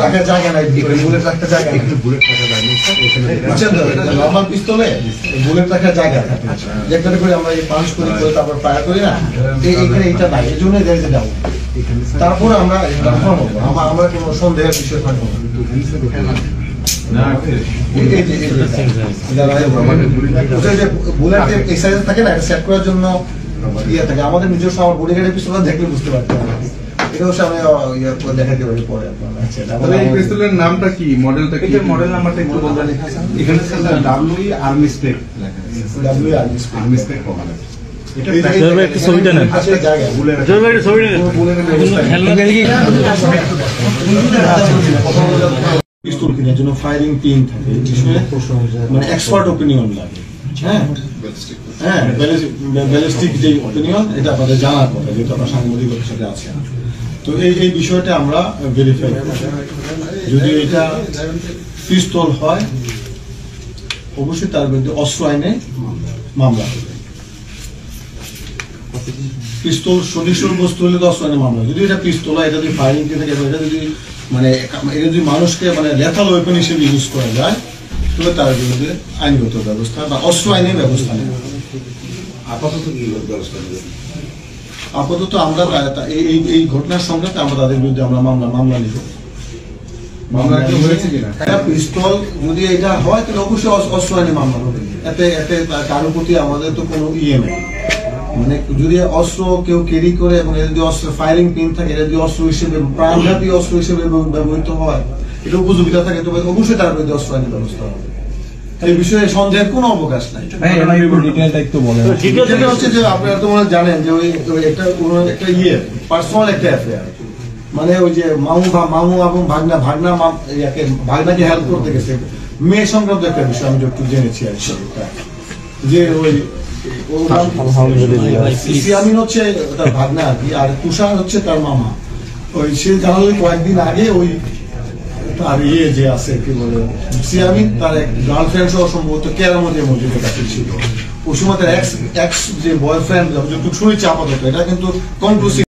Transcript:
রাখার জায়গা নাই, বুলেট রাখার জায়গা নাই, বুলেট রাখার জায়গা নেই। নরমাল পিস্তলে বুলেট রাখার জায়গা থাকে, যেখানে করে আমরা এই পাঞ্চ করি তারপর ফায়ার করি না, এখানে এইটা নাই, এই জন্য দেয় যে দাও। তারপর আমরা কনফার্ম হবো, আমরা কোনো সন্দেহের বিষয় থাকবো না। বুলেটের এক্সারসাইজ থাকে না, সেট করার জন্য ইয়ে থাকে। আমাদের নিজস্ব আমার বডিগার্ডের পিস্তল দেখলে বুঝতে পারতে হবে। এটাও সামনে দেখাতে পারি পরে আপনারা। এই পিস্তলের নামটা কি, মডেলটা কি? মডেল নাম্বারটা একটু বলবেন। এখানে ডাব্লিউ আর্মি স্পেক লেখা আছে, ডাব্লিউ আর্মি স্পেক কভার আছে। এটা একটা ছবিটা নেন, আসলে জায়গা বুলেট একটা ছবিটা নেন, বুলেটের পিস্তল কেনার জন্য ফায়ারিং পিন থাকে, মানে এক্সপার্ট ওপিনিয়ন লাগে। হ্যাঁ, ব্যালিস্টিক যে ওপিনিয়ন, এটা আপনাদের জানার কথা, যেহেতু আপনার সাংবাদিকতার সাথে আছে। তো এই বিষয়টা আমরা ভেরিফাই করি। যদি এটা পিস্তল হয়, অবশ্যই তার বিরুদ্ধে অস্ত্র আইনে মামলা হবে। পিস্তল সদৃশ বস্তু হলে তো অস্ত্র আইনে মামলা। যদি এটা পিস্তল হয়, এটা যদি ফায়ারিং থাকে, এটা যদি মানে এটা যদি মানুষকে মানে লেথাল ওয়েপন হিসেবে ইউজ করা যায়, তাহলে তার বিরুদ্ধে আইনগত ব্যবস্থা বা অস্ত্র আইনে ব্যবস্থা নেওয়া। আপাতত কি ব্যবস্থা নেবে? আপাতত আমরা এই ঘটনার সংক্রান্তে আমরা তাদের বিরুদ্ধে আমরা মামলা নিব। মামলা কি হয়েছে কিনা? পিস্তল যদি এটা হয়, তাহলে অবশ্যই অস্ত্র আইনে মামলা হবে। এতে কারোর প্রতি আমাদের তো কোনো ইয়ে নেই। মানে যদি অস্ত্র কেউ ক্যারি করে এবং যদি অস্ত্র ফায়ারিং পিন থাকে, এটা যদি অস্ত্র হিসেবে প্রাণঘাতী অস্ত্র হিসেবে ব্যবহৃত হয়, এটা উপযোগিতা থাকে, তবে অবশ্যই তার বিরুদ্ধে অস্ত্র আইনি ব্যবস্থা হবে। এই বিষয়ে সন্দেহের কোনো অবকাশ নাই। হচ্ছে যে আপনারা তো মনে জানেন যে ওই একটা ইয়ে পার্সোনাল একটা অ্যাফেয়ার, মানে ওই যে মামু এবং ভাগনাকে হেল্প করতে গেছে, মেয়ে সংক্রান্ত একটা বিষয় আমি একটু জেনেছি আর যে ওই সিয়ামিন হচ্ছে তার ভাগনা আর কি, আর তুষার হচ্ছে তার মামা। ওই সে জানালো কয়েকদিন আগে ওই তার ইয়ে যে আছে কি বলে সিয়ামিন, তার এক গার্লফ্রেন্ড সহ সম্ভবত কেরামতের মসজিদের কাছে ছিল। ওই সময় তার এক্স যে বয়ফ্রেন্ড যতটুকু শুনেছি আপাতত, এটা কিন্তু কনক্লুসিভ